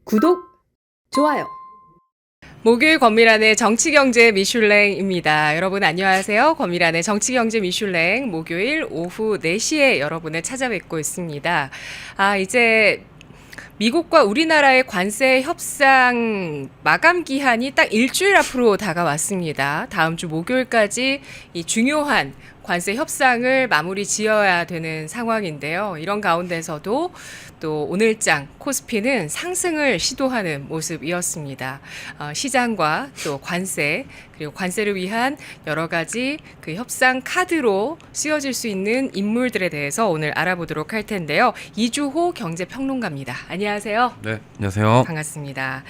구독, 좋아요. 목요일 권미란의 정치경제 미슐랭입니다. 여러분 안녕하세요. 권미란의 정치경제 미슐랭 목요일 오후 4시에 여러분을 찾아뵙고 있습니다. 이제 미국과 우리나라의 관세 협상 마감 기한이 딱 일주일 앞으로 다가왔습니다. 다음 주 목요일까지 이 중요한 관세 협상을 마무리 지어야 되는 상황인데요. 이런 가운데서도 또 오늘장 코스피는 상승을 시도하는 모습이었습니다. 시장과 또 관세 그리고 관세를 위한 여러 가지 그 협상 카드로 쓰여질 수 있는 인물들에 대해서 오늘 알아보도록 할 텐데요. 이주호 경제평론가입니다. 안녕하세요. 네, 안녕하세요. 반갑습니다.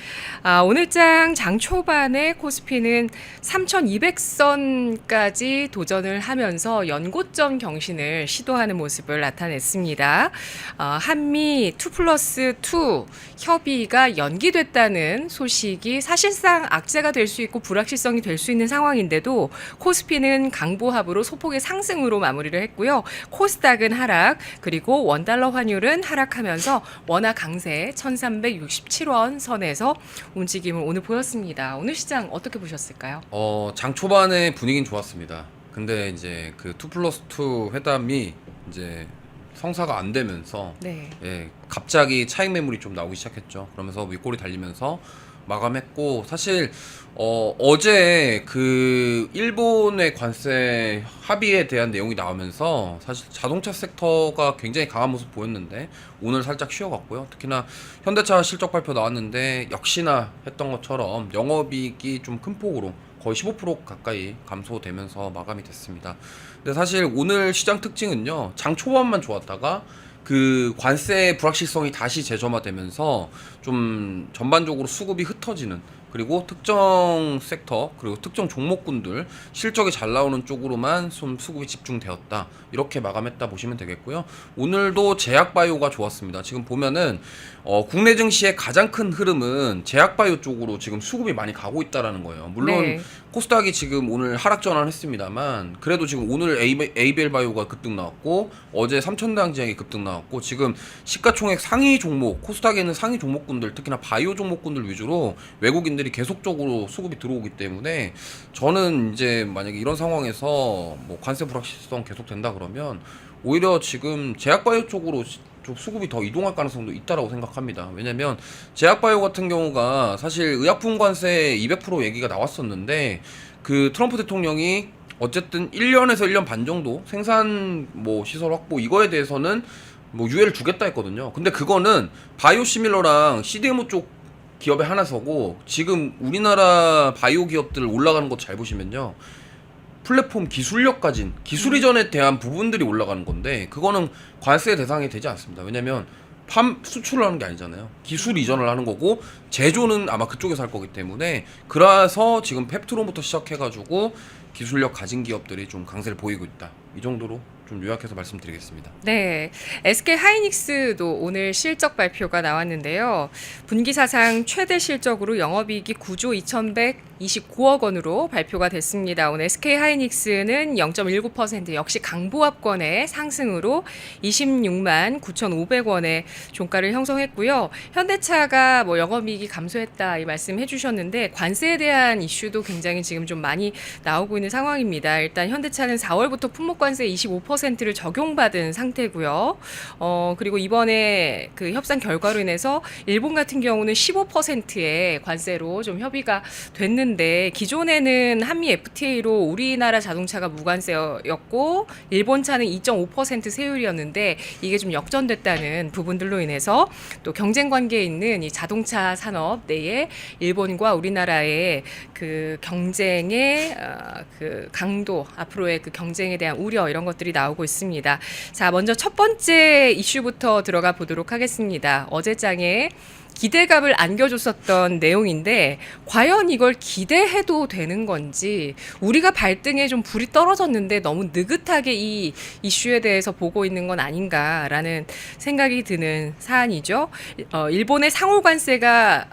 오늘장 장 초반에 코스피는 3,200선까지 도전을 하면서 연고점 경신을 시도하는 모습을 나타냈습니다. 한미 2+2 협의가 연기됐다는 소식이 사실상 악재가 될 수 있고 불확실성이 될 수 있는 상황인데도 코스피는 강보합으로 소폭의 상승으로 마무리를 했고요. 코스닥은 하락, 그리고 원달러 환율은 하락하면서 원화 강세 1,367원 선에서 움직임을 오늘 보였습니다. 오늘 시장 어떻게 보셨을까요? 장 초반에 분위기는 좋았습니다. 근데 이제 그 2+2 회담이 이제 성사가 안 되면서 네. 갑자기 차익 매물이 좀 나오기 시작했죠. 그러면서 윗골이 달리면서 마감했고, 사실 어제 그 일본의 관세 합의에 대한 내용이 나오면서 사실 자동차 섹터가 굉장히 강한 모습 보였는데 오늘 살짝 쉬어갔고요. 특히나 현대차 실적 발표 나왔는데 역시나 했던 것처럼 영업이익이 좀 큰 폭으로 거의 15% 가까이 감소되면서 마감이 됐습니다. 근데 사실 오늘 시장 특징은요, 장 초반만 좋았다가 그 관세 불확실성이 다시 재점화되면서 좀 전반적으로 수급이 흩어지는, 그리고 특정 섹터 그리고 특정 종목군들 실적이 잘 나오는 쪽으로만 좀 수급이 집중되었다, 이렇게 마감했다 보시면 되겠고요. 오늘도 제약바이오가 좋았습니다. 지금 보면은 국내 증시의 가장 큰 흐름은 제약바이오 쪽으로 지금 수급이 많이 가고 있다라는 거예요. 물론 네. 코스닥이 지금 오늘 하락 전환했습니다만 그래도 지금 오늘 에이벨 바이오가 급등 나왔고 어제 삼천대항제약이 급등 나왔고, 지금 시가총액 상위 종목, 코스닥에 있는 상위 종목군들, 특히나 바이오 종목군들 위주로 외국인들이 계속적으로 수급이 들어오기 때문에 저는 이제 만약에 이런 상황에서 뭐 관세 불확실성 계속된다 그러면 오히려 지금 제약바이오 쪽으로 좀 수급이 더 이동할 가능성도 있다라고 생각합니다. 왜냐면 제약바이오 같은 경우가 사실 의약품 관세 200% 얘기가 나왔었는데 그 트럼프 대통령이 어쨌든 1년에서 1년 반 정도 생산 뭐 시설 확보 이거에 대해서는 뭐 유예를 주겠다 했거든요. 근데 그거는 바이오시밀러랑 CDMO 쪽 기업에 하나서고, 지금 우리나라 바이오 기업들 올라가는 거 잘 보시면요, 플랫폼 기술력 가진 기술 이전에 대한 부분들이 올라가는 건데 그거는 관세 대상이 되지 않습니다. 왜냐면 수출을 하는 게 아니잖아요. 기술 이전을 하는 거고 제조는 아마 그쪽에서 할 거기 때문에, 그래서 지금 펩트론부터 시작해가지고 기술력 가진 기업들이 좀 강세를 보이고 있다, 이 정도로 좀 요약해서 말씀드리겠습니다. 네, SK 하이닉스도 오늘 실적 발표가 나왔는데요. 분기 사상 최대 실적으로 영업이익이 9조 2,129억 원으로 발표가 됐습니다. 오늘 SK 하이닉스는 0.19% 역시 강보합권의 상승으로 26만 9,500원의 종가를 형성했고요. 현대차가 뭐 영업이익이 감소했다 이 말씀 해주셨는데 관세에 대한 이슈도 굉장히 지금 좀 많이 나오고 있는 상황입니다. 일단 현대차는 4월부터 품목관세 25%를 적용받은 상태고요. 그리고 이번에 그 협상 결과로 인해서 일본 같은 경우는 15%의 관세로 좀 협의가 됐는데, 기존에는 한미 FTA로 우리나라 자동차가 무관세였고 일본 차는 2.5% 세율이었는데 이게 좀 역전됐다는 부분들로 인해서 또 경쟁 관계에 있는 이 자동차 산업 내에 일본과 우리나라의 그 경쟁의 그 강도, 앞으로의 그 경쟁에 대한 우려, 이런 것들이 나오고 있습니다. 자, 먼저 첫 번째 이슈부터 들어가 보도록 하겠습니다. 어제장에 기대감을 안겨줬었던 내용인데 과연 이걸 기대해도 되는 건지, 우리가 발등에 좀 불이 떨어졌는데 너무 느긋하게 이 이슈에 대해서 보고 있는 건 아닌가라는 생각이 드는 사안이죠. 일본의 상호 관세가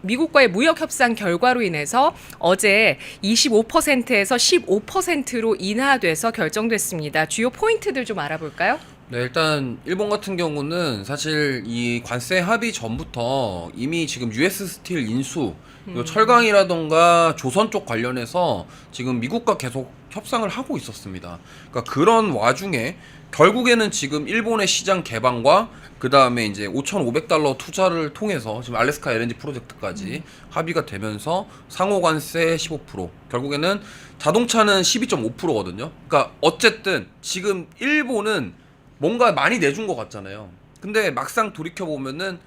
미국과의 무역 협상 결과로 인해서 어제 25%에서 15%로 인하돼서 결정됐습니다. 주요 포인트들 좀 알아볼까요? 네, 일단 일본 같은 경우는 사실 이 관세 합의 전부터 이미 지금 US 스틸 인수, 그리고 철강이라던가 조선 쪽 관련해서 지금 미국과 계속 협상을 하고 있었습니다. 그러니까 그런 와중에 결국에는 지금 일본의 시장 개방과 그 다음에 이제 5,500달러 투자를 통해서 지금 알래스카 LNG 프로젝트까지 합의가 되면서 상호 관세 15%, 결국에는 자동차는 12.5%거든요. 그러니까 어쨌든 지금 일본은 뭔가 많이 내준 것 같잖아요. 근데 막상 돌이켜 보면은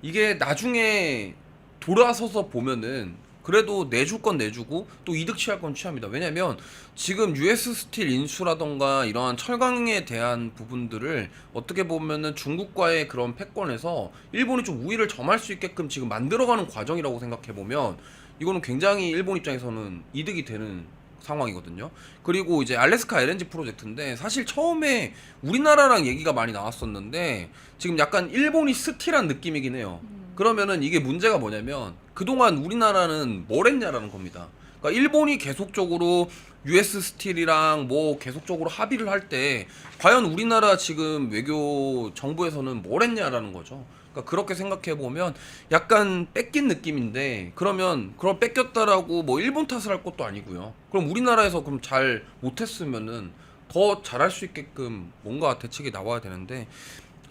이게 나중에 돌아서서 보면은 그래도 내줄 건 내주고 또 이득 취할 건 취합니다. 왜냐면 지금 US 스틸 인수라던가 이러한 철강에 대한 부분들을 어떻게 보면은 중국과의 그런 패권에서 일본이 좀 우위를 점할 수 있게끔 지금 만들어가는 과정이라고 생각해 보면 이거는 굉장히 일본 입장에서는 이득이 되는 상황이거든요. 그리고 이제 알래스카 LNG 프로젝트인데 사실 처음에 우리나라랑 얘기가 많이 나왔었는데 지금 약간 일본이 스틸한 느낌이긴 해요. 그러면은 이게 문제가 뭐냐면 그동안 우리나라는 뭘 했냐라는 겁니다. 그러니까 일본이 계속적으로 US 스틸이랑 뭐 계속적으로 합의를 할 때 과연 우리나라 지금 외교 정부에서는 뭘 했냐라는 거죠. 그러니까 그렇게 생각해 보면 약간 뺏긴 느낌인데 그러면 그걸 뺏겼다라고 뭐 일본 탓을 할 것도 아니고요. 그럼 우리나라에서 그럼 잘 못했으면은 더 잘할 수 있게끔 뭔가 대책이 나와야 되는데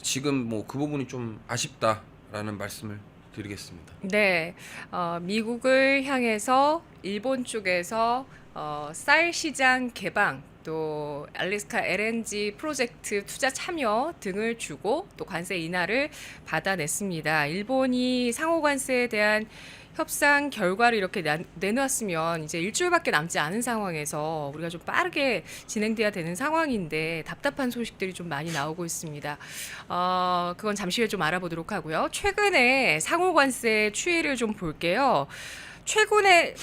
지금 뭐 그 부분이 좀 아쉽다라는 말씀을 드리겠습니다. 네, 미국을 향해서 일본 쪽에서 쌀 시장 개방, 또 알래스카 LNG 프로젝트 투자 참여 등을 주고 또 관세 인하를 받아냈습니다. 일본이 상호 관세에 대한 협상 결과를 이렇게 내놓았으면 이제 일주일밖에 남지 않은 상황에서 우리가 좀 빠르게 진행돼야 되는 상황인데 답답한 소식들이 좀 많이 나오고 있습니다. 그건 잠시 후에 좀 알아보도록 하고요. 최근에 상호 관세 추이를 좀 볼게요. 최근에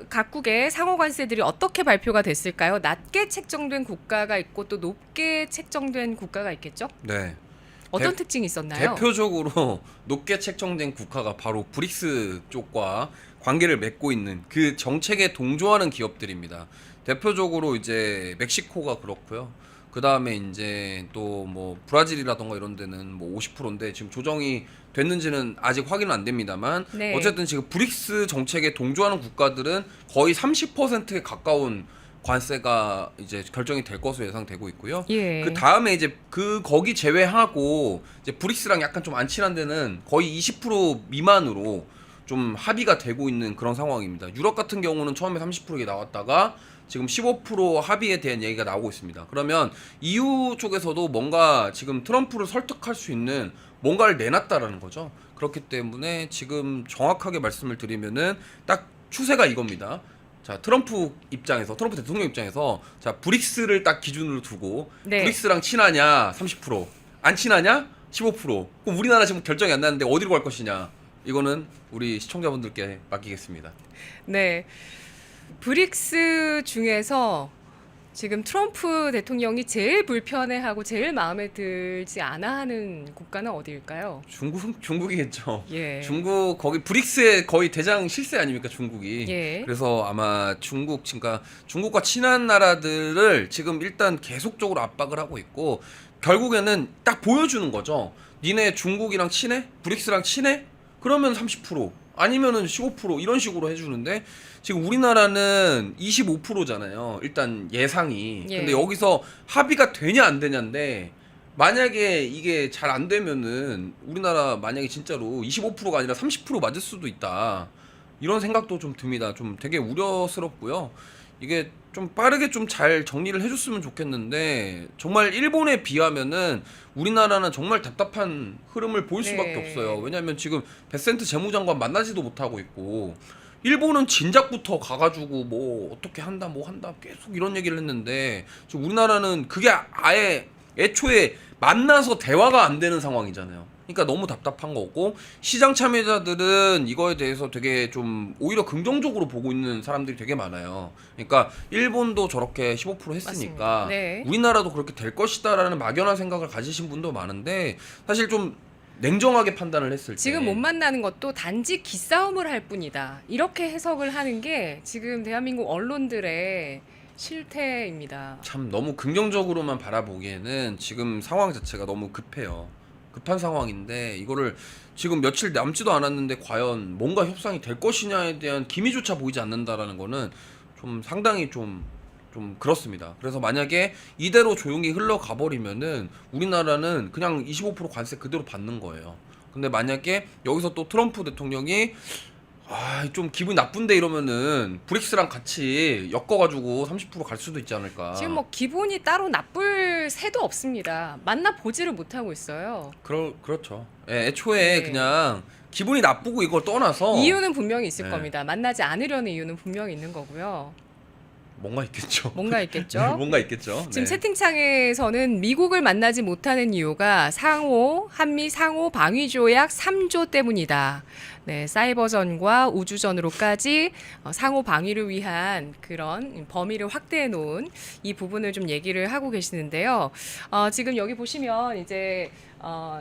각국의 상호 관세들이 어떻게 발표가 됐을까요? 낮게 책정된 국가가 있고 또 높게 책정된 국가가 있겠죠? 네. 어떤 대- 특징이 있었나요? 대표적으로 높게 책정된 국가가 바로 브릭스 쪽과 관계를 맺고 있는 그 정책에 동조하는 기업들입니다. 대표적으로 이제 멕시코가 그렇고요. 그 다음에 이제 또 뭐 브라질이라던가 이런 데는 뭐 50%인데 지금 조정이 됐는지는 아직 확인은 안 됩니다만 네. 어쨌든 지금 브릭스 정책에 동조하는 국가들은 거의 30%에 가까운 관세가 이제 결정이 될 것으로 예상되고 있고요. 예. 그 다음에 이제 그 거기 제외하고 이제 브릭스랑 약간 좀 안 친한 데는 거의 20% 미만으로 좀 합의가 되고 있는 그런 상황입니다. 유럽 같은 경우는 처음에 30%가 나왔다가 지금 15% 합의에 대한 얘기가 나오고 있습니다. 그러면 EU 쪽에서도 뭔가 지금 트럼프를 설득할 수 있는 뭔가를 내놨다라는 거죠. 그렇기 때문에 지금 정확하게 말씀을 드리면은 딱 추세가 이겁니다. 자, 트럼프 대통령 입장에서 자, 브릭스를 딱 기준으로 두고 네. 브릭스랑 친하냐 30%, 안 친하냐 15%. 그럼 우리나라 지금 결정이 안 나는데 어디로 갈 것이냐? 이거는 우리 시청자분들께 맡기겠습니다. 네. 브릭스 중에서 지금 트럼프 대통령이 제일 불편해하고 제일 마음에 들지 않아 하는 국가는 어디일까요? 중국이겠죠. 예. 중국 거기 브릭스의 거의 대장 실세 아닙니까 중국이. 예. 그래서 아마 그러니까 중국과 친한 나라들을 지금 일단 계속적으로 압박을 하고 있고 결국에는 딱 보여주는 거죠. 니네 중국이랑 친해? 브릭스랑 친해? 그러면 30% 아니면은 15% 이런 식으로 해주는데 지금 우리나라는 25%잖아요. 일단 예상이. 예. 근데 여기서 합의가 되냐 안 되냐인데 만약에 이게 잘 안 되면은 우리나라 만약에 진짜로 25%가 아니라 30% 맞을 수도 있다. 이런 생각도 좀 듭니다. 좀 되게 우려스럽고요. 이게 좀 빠르게 좀 잘 정리를 해줬으면 좋겠는데 정말 일본에 비하면은 우리나라는 정말 답답한 흐름을 보일 수밖에 네. 없어요. 왜냐하면 지금 베센트 재무장관 만나지도 못하고 있고 일본은 진작부터 가가지고 뭐 어떻게 한다 뭐 한다 계속 이런 얘기를 했는데 지금 우리나라는 그게 아예 애초에 만나서 대화가 안 되는 상황이잖아요. 그러니까 너무 답답한 거고 시장 참여자들은 이거에 대해서 되게 좀 오히려 긍정적으로 보고 있는 사람들이 되게 많아요. 그러니까 일본도 저렇게 15% 했으니까 맞습니다. 네. 우리나라도 그렇게 될 것이다라는 막연한 생각을 가지신 분도 많은데 사실 좀 냉정하게 판단을 했을 때 지금 못 만나는 것도 단지 기싸움을 할 뿐이다. 이렇게 해석을 하는 게 지금 대한민국 언론들의 실태입니다. 참 너무 긍정적으로만 바라보기에는 지금 상황 자체가 너무 급해요. 급한 상황인데 이거를 지금 며칠 남지도 않았는데 과연 뭔가 협상이 될 것이냐에 대한 기미조차 보이지 않는다라는 거는 좀 상당히 좀 그렇습니다. 그래서 만약에 이대로 조용히 흘러가 버리면은 우리나라는 그냥 25% 관세 그대로 받는 거예요. 근데 만약에 여기서 또 트럼프 대통령이 좀 기분이 나쁜데 이러면은 브릭스랑 같이 엮어가지고 30%갈 수도 있지 않을까. 지금 뭐 기분이 따로 나쁠 새도 없습니다. 만나 보지를 못하고 있어요. 그렇죠. 예, 애초에 네. 그냥 기분이 나쁘고 이걸 떠나서 이유는 분명히 있을 네. 겁니다. 만나지 않으려는 이유는 분명히 있는 거고요. 뭔가 있겠죠. 뭔가 있겠죠. 네, 뭔가 있겠죠. 지금 네. 채팅창에서는 미국을 만나지 못하는 이유가 한미 상호 방위 조약 3조 때문이다. 네, 사이버전과 우주전으로까지 상호 방위를 위한 그런 범위를 확대해 놓은 이 부분을 좀 얘기를 하고 계시는데요. 지금 여기 보시면 이제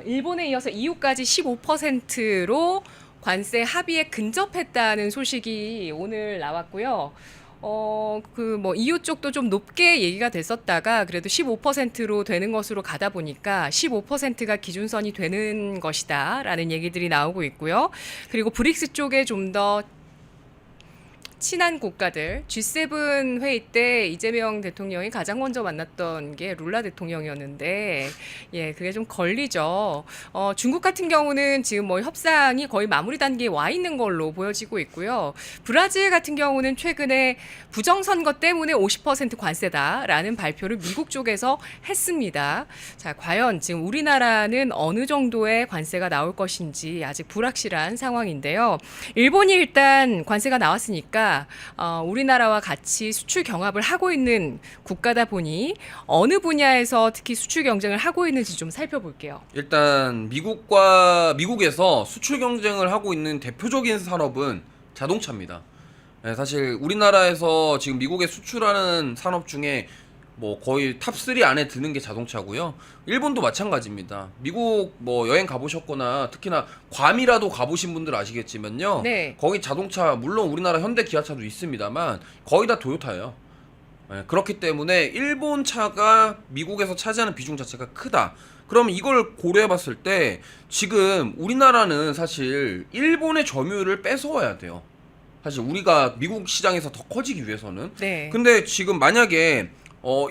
일본에 이어서 EU까지 15%로 관세 합의에 근접했다는 소식이 오늘 나왔고요. EU 쪽도 좀 높게 얘기가 됐었다가 그래도 15%로 되는 것으로 가다 보니까 15%가 기준선이 되는 것이다라는 얘기들이 나오고 있고요. 그리고 브릭스 쪽에 좀 더 친한 국가들 G7 회의 때 이재명 대통령이 가장 먼저 만났던 게 룰라 대통령이었는데 그게 좀 걸리죠. 중국 같은 경우는 지금 뭐 협상이 거의 마무리 단계에 와 있는 걸로 보여지고 있고요. 브라질 같은 경우는 최근에 부정선거 때문에 50% 관세다라는 발표를 미국 쪽에서 했습니다. 자, 과연 지금 우리나라는 어느 정도의 관세가 나올 것인지 아직 불확실한 상황인데요. 일본이 일단 관세가 나왔으니까 우리나라와 같이 수출 경합을 하고 있는 국가다 보니 어느 분야에서 특히 수출 경쟁을 하고 있는지 좀 살펴볼게요. 일단 미국에서 수출 경쟁을 하고 있는 대표적인 산업은 자동차입니다. 네, 사실 우리나라에서 지금 미국에 수출하는 산업 중에 뭐 거의 탑3 안에 드는 게 자동차고요. 일본도 마찬가지입니다. 미국 뭐 여행 가보셨거나 특히나 괌이라도 가보신 분들 아시겠지만요. 네. 거기 자동차 물론 우리나라 현대 기아차도 있습니다만 거의 다 토요타예요. 네, 그렇기 때문에 일본 차가 미국에서 차지하는 비중 자체가 크다. 그럼 이걸 고려해 봤을 때 지금 우리나라는 사실 일본의 점유율을 뺏어와야 돼요. 사실 우리가 미국 시장에서 더 커지기 위해서는. 네. 근데 지금 만약에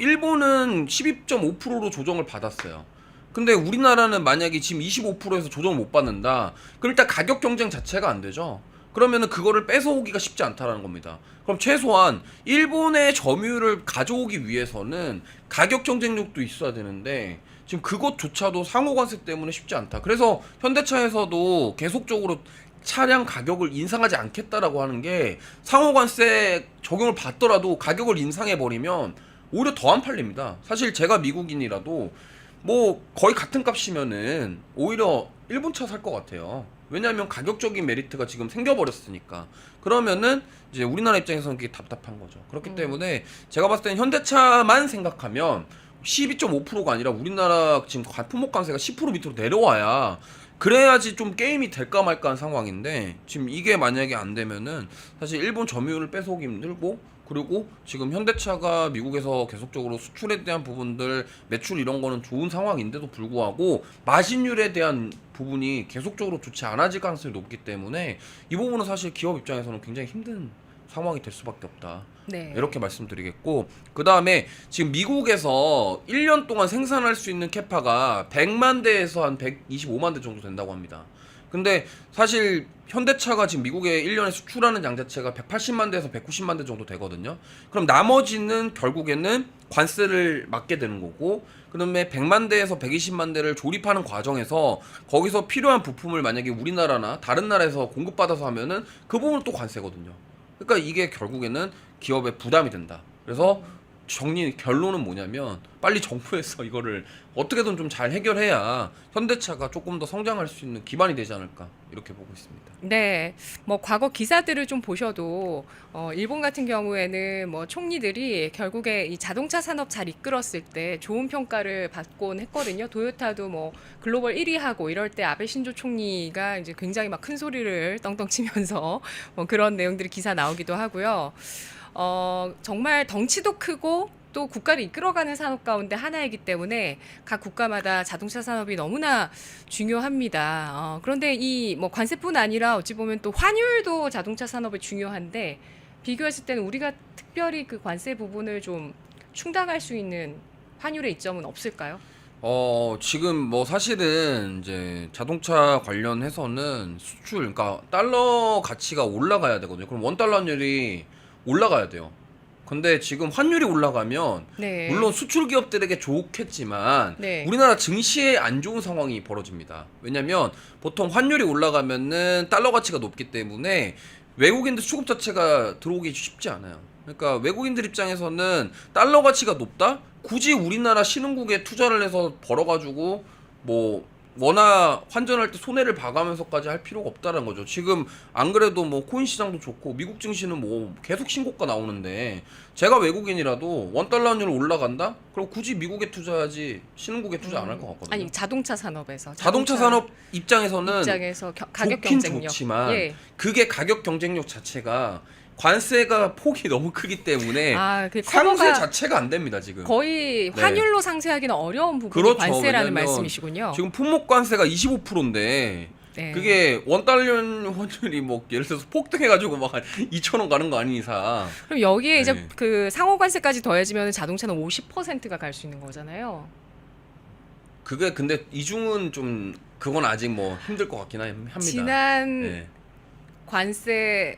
일본은 12.5%로 조정을 받았어요. 근데 우리나라는 만약에 지금 25%에서 조정을 못 받는다. 그럼 일단 가격 경쟁 자체가 안 되죠. 그러면은 그거를 뺏어오기가 쉽지 않다라는 겁니다. 그럼 최소한 일본의 점유율을 가져오기 위해서는 가격 경쟁력도 있어야 되는데 지금 그것조차도 상호관세 때문에 쉽지 않다. 그래서 현대차에서도 계속적으로 차량 가격을 인상하지 않겠다라고 하는 게 상호관세 적용을 받더라도 가격을 인상해버리면 오히려 더 안 팔립니다. 사실 제가 미국인이라도 뭐 거의 같은 값이면은 오히려 일본 차 살 것 같아요. 왜냐하면 가격적인 메리트가 지금 생겨버렸으니까. 그러면은 이제 우리나라 입장에서는 그게 답답한 거죠. 그렇기 때문에 제가 봤을 때는 현대차만 생각하면 12.5%가 아니라 우리나라 지금 품목 관세가 10% 밑으로 내려와야 그래야지 좀 게임이 될까 말까 한 상황인데 지금 이게 만약에 안 되면은 사실 일본 점유율을 뺏어오기 힘들고 그리고 지금 현대차가 미국에서 계속적으로 수출에 대한 부분들 매출 이런 거는 좋은 상황인데도 불구하고 마진율에 대한 부분이 계속적으로 좋지 않아질 가능성이 높기 때문에 이 부분은 사실 기업 입장에서는 굉장히 힘든 상황이 될 수밖에 없다. 네. 이렇게 말씀드리겠고 그 다음에 지금 미국에서 1년 동안 생산할 수 있는 캐파가 100만 대에서 한 125만 대 정도 된다고 합니다. 근데 사실 현대차가 지금 미국에 1년에 수출하는 양 자체가 180만 대에서 190만 대 정도 되거든요. 그럼 나머지는 결국에는 관세를 맞게 되는 거고 그다음에 100만 대에서 120만 대를 조립하는 과정에서 거기서 필요한 부품을 만약에 우리나라나 다른 나라에서 공급받아서 하면은 그 부분은 또 관세거든요. 그러니까 이게 결국에는 기업에 부담이 된다. 그래서 결론은 뭐냐면 빨리 정부에서 이거를 어떻게든 좀 잘 해결해야 현대차가 조금 더 성장할 수 있는 기반이 되지 않을까 이렇게 보고 있습니다. 네, 뭐 과거 기사들을 좀 보셔도 일본 같은 경우에는 뭐 총리들이 결국에 이 자동차 산업 잘 이끌었을 때 좋은 평가를 받곤 했거든요. 도요타도 뭐 글로벌 1위 하고 이럴 때 아베 신조 총리가 이제 굉장히 막 큰 소리를 떵떵 치면서 뭐 그런 내용들이 기사 나오기도 하고요. 정말 덩치도 크고 또 국가를 이끌어가는 산업 가운데 하나이기 때문에 각 국가마다 자동차 산업이 너무나 중요합니다. 그런데 이 뭐 관세뿐 아니라 어찌 보면 또 환율도 자동차 산업에 중요한데 비교했을 때는 우리가 특별히 그 관세 부분을 좀 충당할 수 있는 환율의 이점은 없을까요? 지금 뭐 사실은 이제 자동차 관련해서는 수출, 그러니까 달러 가치가 올라가야 되거든요. 그럼 원 달러 환율이 올라가야 돼요. 근데 지금 환율이 올라가면 네. 물론 수출 기업들에게 좋겠지만 네. 우리나라 증시에 안 좋은 상황이 벌어집니다. 왜냐면 보통 환율이 올라가면은 달러 가치가 높기 때문에 외국인들 수급 자체가 들어오기 쉽지 않아요. 그러니까 외국인들 입장에서는 달러 가치가 높다? 굳이 우리나라 신흥국에 투자를 해서 벌어가지고 뭐 워낙 환전할 때 손해를 봐가면서까지 할 필요가 없다는 거죠. 지금 안 그래도 뭐 코인 시장도 좋고 미국 증시는 뭐 계속 신고가 나오는데 제가 외국인이라도 원 달러 환율 올라간다? 그럼 굳이 미국에 투자하지 신흥국에 투자 안 할 것 같거든요. 아니 자동차 산업에서 자동차 산업 입장에서는 가격 좋긴 경쟁력. 좋지만 예. 그게 가격 경쟁력 자체가 관세가 폭이 너무 크기 때문에 그 상세 커버가 자체가 안 됩니다 지금. 거의 네. 환율로 상쇄하기는 어려운 부분이 그렇죠. 관세라는 왜냐면 말씀이시군요. 지금 품목 관세가 25%인데 네. 그게 원 달러 환율이 뭐 예를 들어서 폭등해가지고 막 2,000원 가는 거 아닌 이상 그럼 여기에 네. 이제 그 상호 관세까지 더해지면 자동차는 50%가 갈 수 있는 거잖아요. 그게 근데 이중은 좀 그건 아직 뭐 힘들 것 같긴 합니다. 지난 네.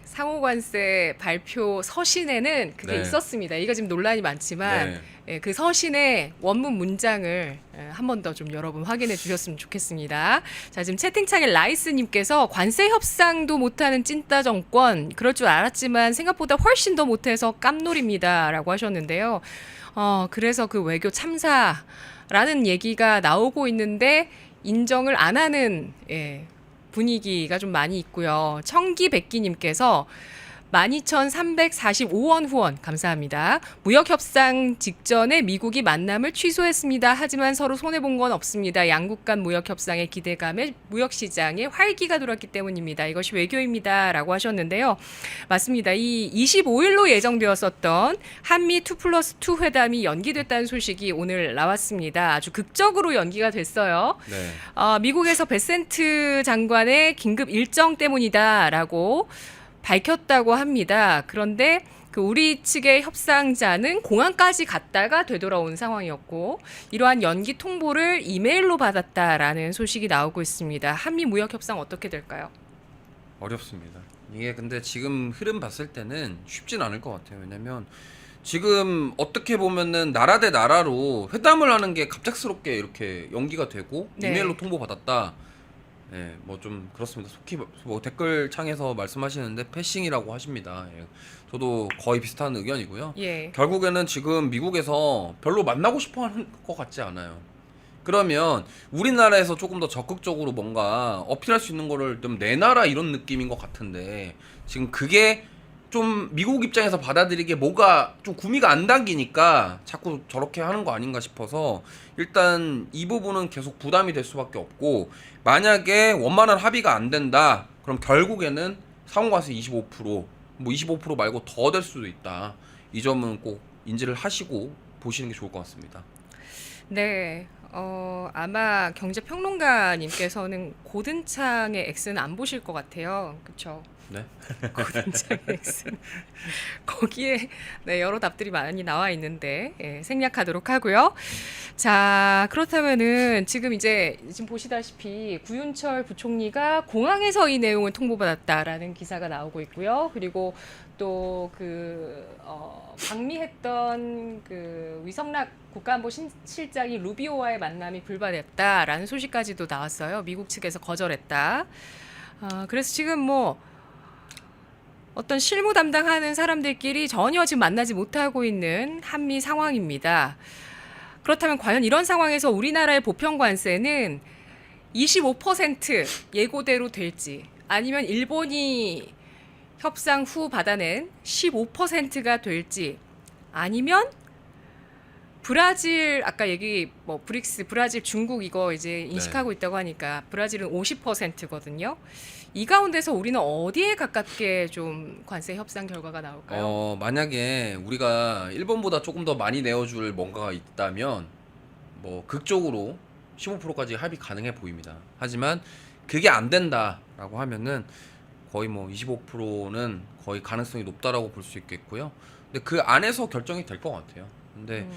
상호 관세 발표 서신에는 그게 네. 있었습니다. 이거 지금 논란이 많지만 그 서신의 원문 문장을 한 번 더 좀 여러분 확인해 주셨으면 좋겠습니다. 자, 지금 채팅창에 라이스님께서 관세 협상도 못하는 찐따 정권 그럴 줄 알았지만 생각보다 훨씬 더 못해서 깜놀입니다라고 하셨는데요. 그래서 그 외교 참사라는 얘기가 나오고 있는데 인정을 안 하는 분위기가 좀 많이 있고요. 청기백기님께서 12,345원 후원 감사합니다. 무역협상 직전에 미국이 만남을 취소했습니다. 하지만 서로 손해본 건 없습니다. 양국 간 무역협상의 기대감에 무역시장에 활기가 돌았기 때문입니다. 이것이 외교입니다. 라고 하셨는데요. 맞습니다. 이 25일로 예정되었었던 한미 2+2 회담이 연기됐다는 소식이 오늘 나왔습니다. 아주 극적으로 연기가 됐어요. 네. 미국에서 베센트 장관의 긴급 일정 때문이다라고 밝혔다고 합니다. 그런데 그 우리 측의 협상자는 공항까지 갔다가 되돌아온 상황이었고 이러한 연기 통보를 이메일로 받았다라는 소식이 나오고 있습니다. 한미 무역 협상 어떻게 될까요? 어렵습니다. 이게 근데 지금 흐름 봤을 때는 쉽진 않을 것 같아요. 왜냐면 지금 어떻게 보면은 나라 대 나라로 회담을 하는 게 갑작스럽게 이렇게 연기가 되고 네. 이메일로 통보받았다. 네, 뭐 좀 그렇습니다. 속히 뭐 댓글 창에서 말씀하시는데 패싱이라고 하십니다. 예. 저도 거의 비슷한 의견이고요. 예. 결국에는 지금 미국에서 별로 만나고 싶어 하는 것 같지 않아요. 그러면 우리나라에서 조금 더 적극적으로 뭔가 어필할 수 있는 거를 좀 내놔라 이런 느낌인 것 같은데 지금 그게 좀 미국 입장에서 받아들이기에 뭐가 좀 구미가 안 당기니까 자꾸 저렇게 하는 거 아닌가 싶어서 일단 이 부분은 계속 부담이 될 수밖에 없고 만약에 원만한 합의가 안 된다 그럼 결국에는 상호관세 25% 뭐 25% 말고 더 될 수도 있다. 이 점은 꼭 인지를 하시고 보시는 게 좋을 것 같습니다. 네. 아마 경제평론가님께서는 고든창의 X는 안 보실 것 같아요. 그렇죠? 네. 고든창의 X. 거기에 여러 답들이 많이 나와 있는데 생략하도록 하고요. 자, 그렇다면은 지금 보시다시피 구윤철 부총리가 공항에서 이 내용을 통보받았다라는 기사가 나오고 있고요. 그리고 또 방미했던 그 위성락 국가안보실장이 루비오와의 만남이 불발했다라는 소식까지도 나왔어요. 미국 측에서 거절했다. 그래서 지금 어떤 실무 담당하는 사람들끼리 전혀 지금 만나지 못하고 있는 한미 상황입니다. 그렇다면 과연 이런 상황에서 우리나라의 보편 관세는 25% 예고대로 될지 아니면 일본이 협상 후 받아낸 15%가 될지 아니면 브라질 아까 얘기 뭐 브릭스 브라질 중국 이거 이제 인식하고 있다고 하니까 브라질은 50%거든요. 이 가운데서 우리는 어디에 가깝게 좀 관세 협상 결과가 나올까요? 만약에 우리가 일본보다 조금 더 많이 내어줄 뭔가가 있다면 뭐 극적으로 15%까지 합의 가능해 보입니다. 하지만 그게 안 된다라고 하면은 거의 뭐 25%는 거의 가능성이 높다라고 볼 수 있겠고요. 근데 그 안에서 결정이 될 것 같아요. 근데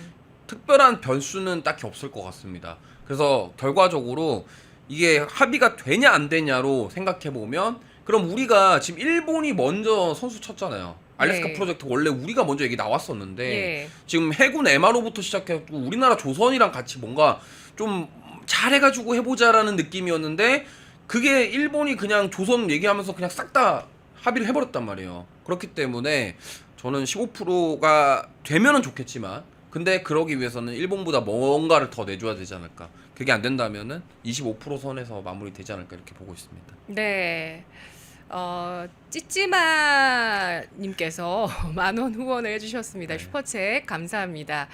특별한 변수는 딱히 없을 것 같습니다. 그래서 결과적으로 이게 합의가 되냐 안 되냐로 생각해 보면 그럼 우리가 지금 일본이 먼저 선수 쳤잖아요. 알래스카 네. 프로젝트 원래 우리가 먼저 얘기 나왔었는데 예. 지금 해군 MRO부터 시작해서 우리나라 조선이랑 같이 뭔가 좀 잘해가지고 해보자라는 느낌이었는데 그게 일본이 그냥 조선 얘기하면서 그냥 싹 다 합의를 해버렸단 말이에요. 그렇기 때문에 저는 15%가 되면은 좋겠지만 근데 그러기 위해서는 일본보다 뭔가를 더 내줘야 되지 않을까. 그게 안 된다면은 25% 선에서 마무리되지 않을까 이렇게 보고 있습니다. 네. 찌찌마님께서 10,000원 후원을 해주셨습니다. 네. 슈퍼챗 감사합니다.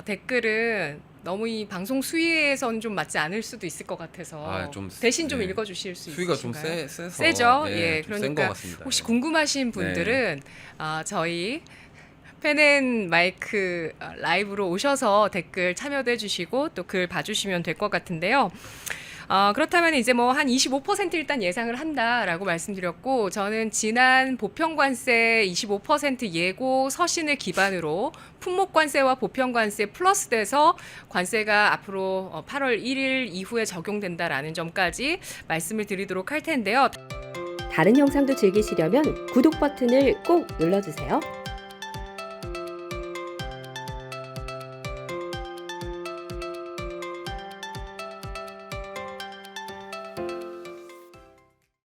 댓글은 너무 이 방송 수위에선 좀 맞지 않을 수도 있을 것 같아서 좀 대신 좀 네. 읽어주실 수 수위가 좀 있으신가요? 세서 세죠? 네, 예, 좀센 그러니까 것 같습니다. 혹시 네. 궁금하신 분들은 저희 펜앤마이크 라이브로 오셔서 댓글 참여도 해주시고 또 글 봐주시면 될 것 같은데요. 그렇다면 이제 뭐 한 25% 일단 예상을 한다라고 말씀드렸고 저는 지난 보편관세 25% 예고 서신을 기반으로 품목관세와 보편관세 플러스돼서 관세가 앞으로 8월 1일 이후에 적용된다라는 점까지 말씀을 드리도록 할 텐데요. 다른 영상도 즐기시려면 구독 버튼을 꼭 눌러주세요.